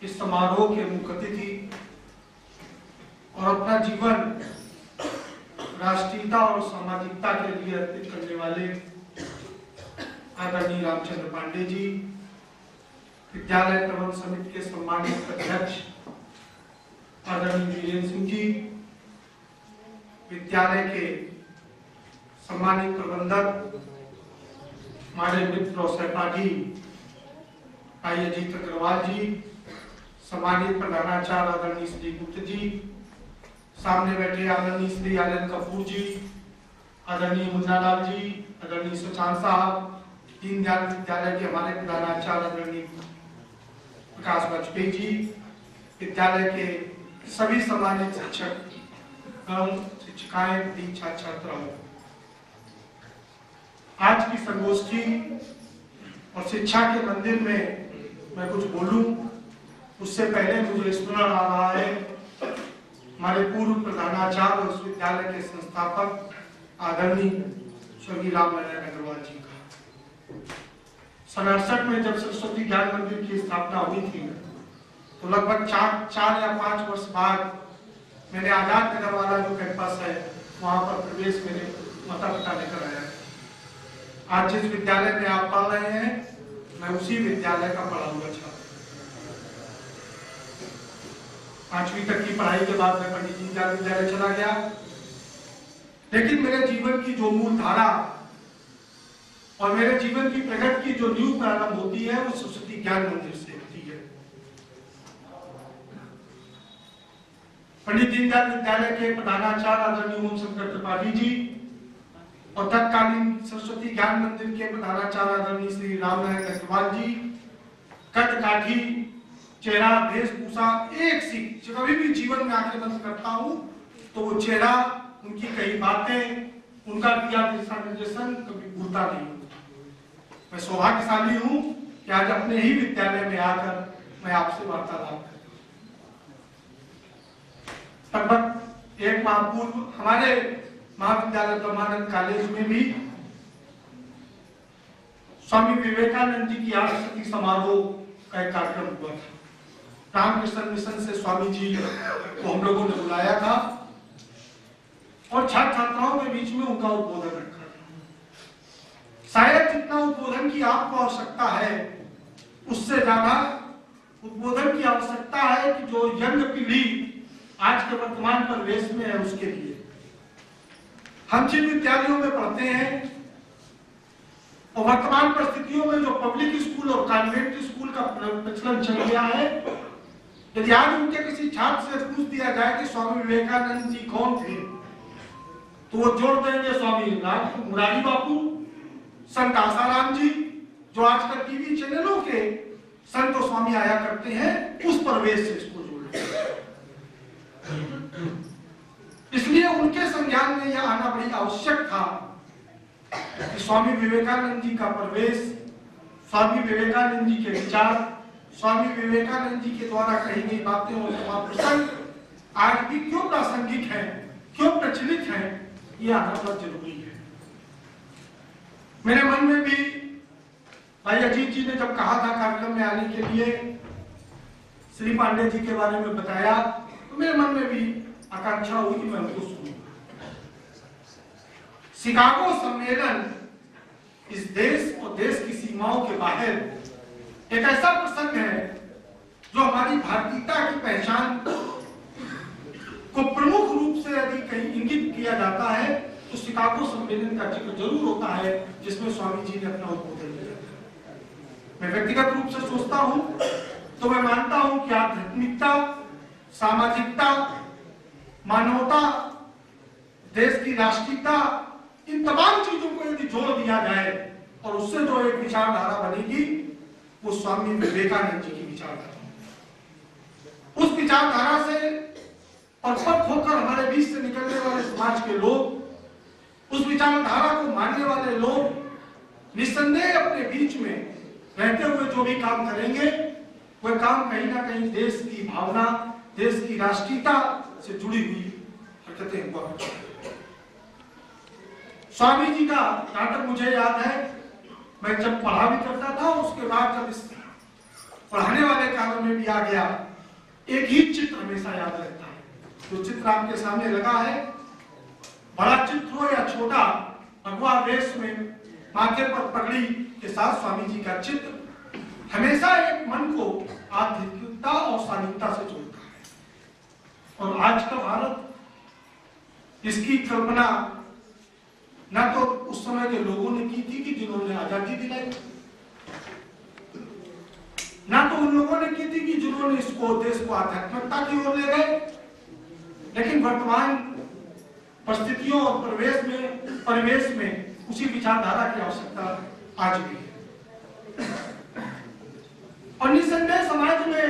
इस समारोह के मुख्य अतिथि और अपना जीवन राष्ट्रीयता और सामाजिकता के लिए अर्पित करने वाले आदरणीय रामचंद्र पांडे जी, विद्यालय प्रबंध समिति के सम्मानित अध्यक्ष आदरणीय वीरेंद्र सिंह जी, विद्यालय के सम्मानित प्रबंधक हमारे मित्र और सहपाठी भाई अजीत अग्रवाल जी, सम्मानित प्रधानाचार्य आदरणीय श्री गुप्त जी, सामने बैठे आदरणीय श्री आनंद कपूर जी, आदरणीय मुन्नालाल जी, आदरणीय सुशांत साहब, दीनदयाल विद्यालय के हमारे प्रधानाचार्य आदरणीय प्रकाश वाजपेयी जी, विद्यालय के सभी सम्मानित शिक्षक शिक्षिकाएं, छात्र छात्राओं, आज की संगोष्ठी और शिक्षा के मंदिर में मैं कुछ बोलूं उससे पहले मुझे स्मरण आ रहा है हमारे पूर्व प्रधानाचार्य और इस विद्यालय के संस्थापक आदरणीय स्वर्गीय रामनारायण अग्रवाल जी का। 1968 में जब सरस्वती ज्ञान मंदिर की स्थापना हुई थी तो लगभग 4 या 5 वर्ष बाद मैंने आजाद नगर वाला जो कैंपस है वहां पर प्रवेश मेरे माता पिता ने कराया। आज जिस विद्यालय में आप पढ़ रहे हैं मैं उसी विद्यालय का पढ़ा हुआ छात्र। 5वीं तक की पढ़ाई के बाद मैं पंडित दीनदयाल विद्यालय चला गया, लेकिन मेरे जीवन की जो मूल धारा और मेरे जीवन की प्रगति की जो न्यू प्रारंभ होती है वो सरस्वती ज्ञान मंदिर से होती है। पंडित दीनदयाल विद्यालय के प्रधानाचार्य आदरणीय ओम शंकर त्रिपाठी जी और तत्कालीन सरस्वती ज्ञान मंदिर के प्रधानाचार्य आदरणीय श्री रामनारायण अग्रवाल जी, कद काठी, चेहरा, वेशभूषा एक सी। कभी भी जीवन में आंखें बंद करता हूं तो वो चेहरा, उनकी कई बातें, उनका दिया दिशा निर्देशन कभी भूलता नहीं। मैं सौभाग्यशाली हूं कि आज अपने ही विद्यालय में आकर मैं आपसे वार्तालाप कर लगभग 1 माह पूर्व हमारे महाविद्यालय ब्रह्मानंद कॉलेज में भी स्वामी विवेकानंद जी की आरती समारोह का एक कार्यक्रम हुआ था। रामकृष्ण मिशन से स्वामी जी को हम लोगों ने बुलाया था और छात्र छात्राओं के बीच में उनका उद्बोधन रखा था। शायद जितना उद्बोधन की आपको आवश्यकता है उससे ज्यादा उद्बोधन की आवश्यकता है कि जो यंग पीढ़ी आज के वर्तमान परिवेश में है उसके लिए। हम जिन विद्यालयों में पढ़ते हैं और वर्तमान परिस्थितियों में जो पब्लिक स्कूल और कॉन्वेंट स्कूल का प्रचलन चल गया है, यदि आज उनके किसी छात्र से पूछ दिया जाए कि स्वामी विवेकानंद जी कौन थे तो वो जोड़ देंगे स्वामी मुरारी बापू, संत आसाराम जी, जो आजकल टीवी चैनलों के संत और स्वामी आया करते हैं, उस परिवेश से इसको जोड़। इसलिए उनके संज्ञान में यह आना बड़ी आवश्यक था कि स्वामी विवेकानंद जी का प्रवेश, स्वामी विवेकानंद जी के विचार, स्वामी विवेकानंद जी के द्वारा कही गई बातें और प्रसंग आज भी क्यों प्रासंगिक हैं, क्यों प्रचलित हैं, यह आना बहुत जरूरी है। मेरे मन में भी भाई अजीत जी ने जब कहा था कार्यक्रम में आने के लिए, श्री पांडे जी के बारे में बताया, तो मेरे मन में भी आकांक्षा हुई कि मैं उनको सुनूंगा। शिकागो सम्मेलन इस देश और देश की सीमाओं के बाहर एक ऐसा प्रसंग है जो हमारी भारतीयता की पहचान को प्रमुख रूप से यदि कहीं इंगित किया जाता है तो शिकागो सम्मेलन का जिक्र जरूर होता है जिसमें स्वामी जी ने अपना उद्बोधन दिया। मैं व्यक्तिगत रूप से सोचता हूं तो मैं मानता हूं कि आध्यात्मिकता, सामाजिकता, मानवता, देश की राष्ट्रीयता, इन तमाम चीजों को यदि जोड़ दिया जाए और उससे जो एक विचारधारा बनेगी वो स्वामी विवेकानंद जी की विचारधारा। उस विचारधारा से परिपक्व होकर हमारे बीच से निकलने वाले समाज के लोग, उस विचारधारा को मानने वाले लोग निस्संदेह अपने बीच में रहते हुए जो भी काम करेंगे वह काम कहीं ना कहीं देश की भावना, देश की राष्ट्रीयता से जुड़ी हुई हरकतें हुआ। स्वामी जी का नाटक मुझे याद है, मैं जब पढ़ा भी करता था उसके बाद जब इस पढ़ाने वाले कालों में भी आ गया। एक ही चित्र हमेशा याद रहता है, जो चित्र आपके सामने लगा है, बड़ा चित्र हो या छोटा, भगवा वेश में माथे पर पगड़ी के साथ स्वामी जी का चित्र हमेशा एक मन को आध्यात्मिकता और शालीनता से जोड़ता है। और आज का भारत, इसकी कल्पना न तो उस समय के लोगों ने की थी कि जिन्होंने आजादी दिलाई, ना तो उन लोगों ने की थी कि जिन्होंने इसको देश को आध्यात्मिकता की ओर ले गए, लेकिन वर्तमान परिस्थितियों और परिवेश में उसी विचारधारा की आवश्यकता आज भी है। और निसंदेह समाज में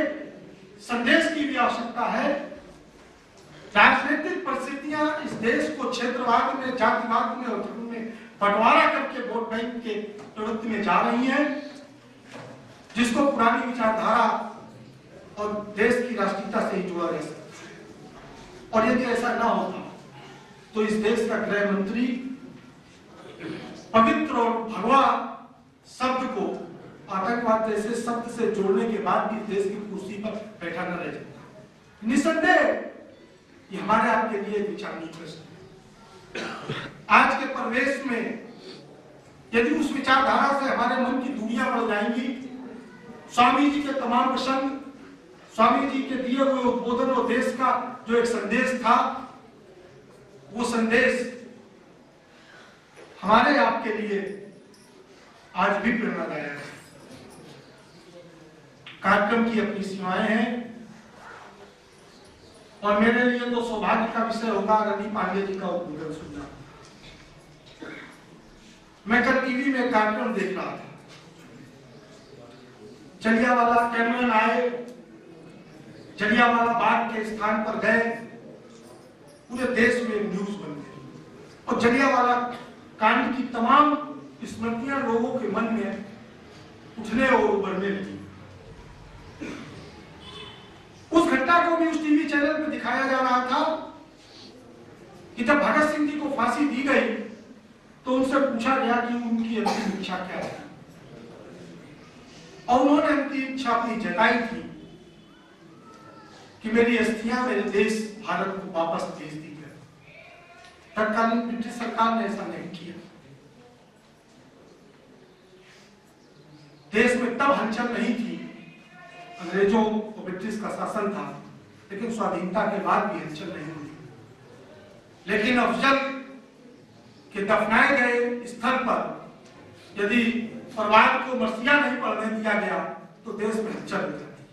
संदेश की भी आवश्यकता है। राजनीतिक परिस्थितियां इस देश को क्षेत्रवाद में, जातिवाद में और धर्म में बंटवारा करके वोट बैंक के प्रवृत्ति में जा रही हैं, जिसको पुरानी विचारधारा और देश की राष्ट्रीयता से ही जोड़ा जा सकता है। और यदि ऐसा ना होता तो इस देश का गृह मंत्री पवित्र और भगवा शब्द को आतंकवाद जैसे शब्द से जोड़ने के बाद भी देश की कुर्सी पर बैठा न रह जाता। निसंदेह ये हमारे आपके लिए विचारणीय प्रश्न है। आज के परिवेश में यदि उस विचारधारा से हमारे मन की दूरियां बढ़ जाएंगी, स्वामी जी के तमाम प्रसंग, स्वामी जी के दिए हुए उद्बोधन और देश का जो एक संदेश था, वो संदेश हमारे आपके लिए आज भी प्रेरणादायक है। कार्यक्रम की अपनी सीमाएं हैं और मेरे लिए तो सौभाग्य का विषय होगा रवि पांडे जी का उद्बोधन सुनना। मैं कल टीवी में कार्यक्रम देख रहा था, जलियांवाला कैमरन आए, जलियांवाला बाग के स्थान पर गए, पूरे देश में न्यूज बन गई और जलियांवाला कांड की तमाम स्मृतियां लोगों के मन में उठने और उभरने लगी। उस घटना को भी उस टीवी चैनल पर दिखाया जा रहा था कि जब भगत सिंह जी को फांसी दी गई तो उनसे पूछा गया कि उनकी अंतिम इच्छा क्या है, और उन्होंने अंतिम इच्छा अपनी जताई थी कि मेरी अस्थियां मेरे देश भारत को वापस भेज दी जाए। तत्कालीन ब्रिटिश सरकार ने ऐसा नहीं किया। देश में तब हलचल नहीं थी, अंग्रेजों और ब्रिटिश का शासन था, लेकिन स्वाधीनता के बाद भी हलचल नहीं हुई। लेकिन अफजल के दफनाए गए स्थल पर यदि परिवार को मरसिया नहीं पढ़ने दिया गया तो देश में हलचल हो जाती है।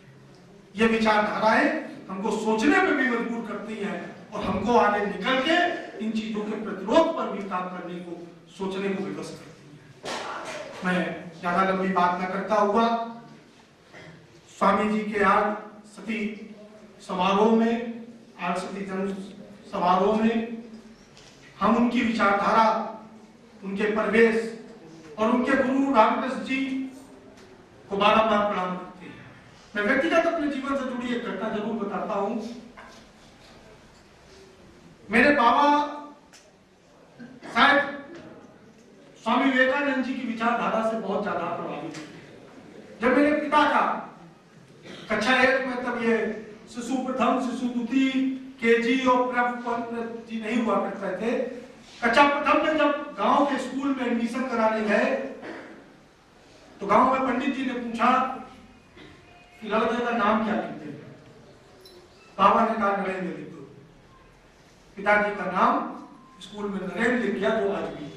ये विचारधाराएं हमको सोचने में भी मजबूर करती हैं और हमको आगे निकल के इन चीजों के प्रतिरोध पर भी काम करने को, सोचने को विवश करती है। मैं ज्यादा लंबी बात न करता हुआ स्वामी जी के आज सती समारोह में, आज सती जन्म समारोह में हम उनकी विचारधारा, उनके परिवेश और उनके गुरु रामकृष्ण जी को बार-बार प्रणाम करते हैं। मैं व्यक्तिगत अपने जीवन से जुड़ी एक घटना जरूर बताता हूं। मेरे बाबा शायद स्वामी विवेकानंद जी की विचारधारा से बहुत ज्यादा प्रभावित थे। जब मेरे पिता का कक्षा 1 में, तब ये शिशु प्रथम, शिशु द्वितीय, केजी और प्रथम जी नहीं हुआ करते थे, कक्षा प्रथम में जब गांव के स्कूल में एडमिशन कराने गए तो गांव में पंडित जी ने पूछा कि लड़के का नाम क्या लिखते हैं। बाबा ने कहा नरेंद्र लिख दो। पिताजी का नाम स्कूल में नरेंद्र लिख गया, जो आज भी है।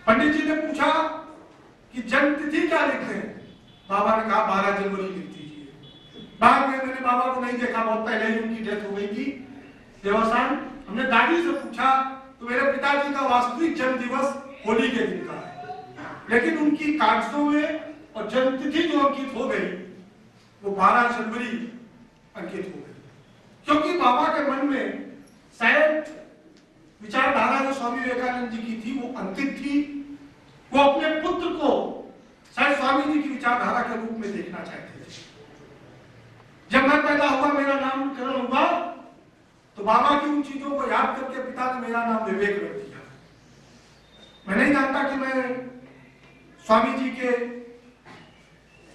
पंडित जी ने पूछा कि जन्म तिथि क्या लिखते हैं। बाबा ने कहा 12 जनवरी लिख दीजिए। बाद में मैंने बाबा को नहीं देखा, बहुत पहले ही उनकी डेथ हो गई थी देवासान। हमने दादी से पूछा तो मेरे पिताजी का वास्तविक जन्म दिवस होली के दिन का है, लेकिन उनकी कागजों में और जन्म तिथि जो अंकित हो गई वो 12 जनवरी अंकित हो गई, क्योंकि बाबा के मन में शायद विचारधारा जो स्वामी विवेकानंद जी की थी वो अंकित थी। वो अपने पुत्र को शायद स्वामी जी की विचारधारा के रूप में देखना चाहते थे। जब मैं पैदा हुआ, मेरा नामकरण हुआ, तो बाबा की उन चीजों को याद करके पिता ने मेरा नाम विवेक रख दिया। मैं नहीं जानता कि मैं स्वामी जी के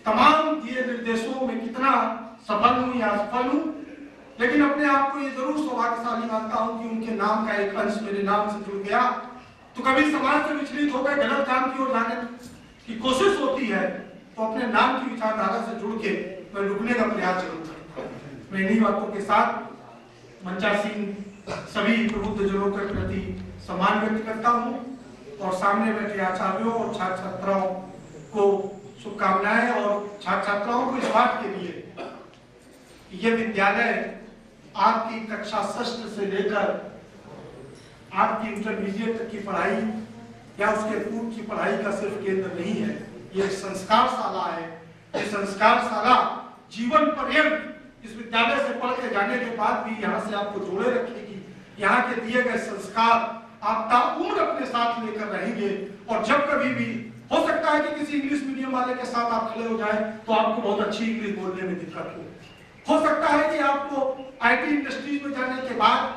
तमाम दिए निर्देशों में कितना सफल हूं या असफल हूं, लेकिन अपने आप को ये जरूर सौभाग्यशाली मानता हूं कि उनके नाम का एक अंश मेरे नाम से जुड़ गया। तो कभी समाज से विचलित होकर गलत काम की ओर जाने की कोशिश होती है तो अपने नाम की विचारधारा से जुड़ के मैं रुकने का प्रयास जरूर करता हूं। मैं इन्हीं बातों के साथ मंचासीन सभी प्रबुद्धजनों के प्रति सम्मान व्यक्त करता हूं और सामने बैठे आचार्यों और छात्र छात्राओं को शुभकामनाएं और छात्र छात्राओं को इस बात के लिए कि यह विद्यालय आपकी कक्षा षष्ठ से लेकर आपकी इंटरमीडिएट तक की पढ़ाई या उसके पूर्व की पढ़ाई का सिर्फ केंद्र नहीं है, ये एक संस्कार शाला है। ये संस्कार शाला जीवन पर्यंत इस विद्यालय से पढ़ के जाने के बाद भी यहाँ से आपको जोड़े रखेगी। यहाँ के दिए गए संस्कार आप ताउम्र अपने साथ लेकर रहेंगे और जब कभी भी हो सकता है कि किसी इंग्लिश मीडियम वाले के साथ आप खड़े हो जाए तो आपको बहुत अच्छी इंग्लिश बोलने में दिक्कत हो सकता है कि आपको आईटी इंडस्ट्रीज में जाने के बाद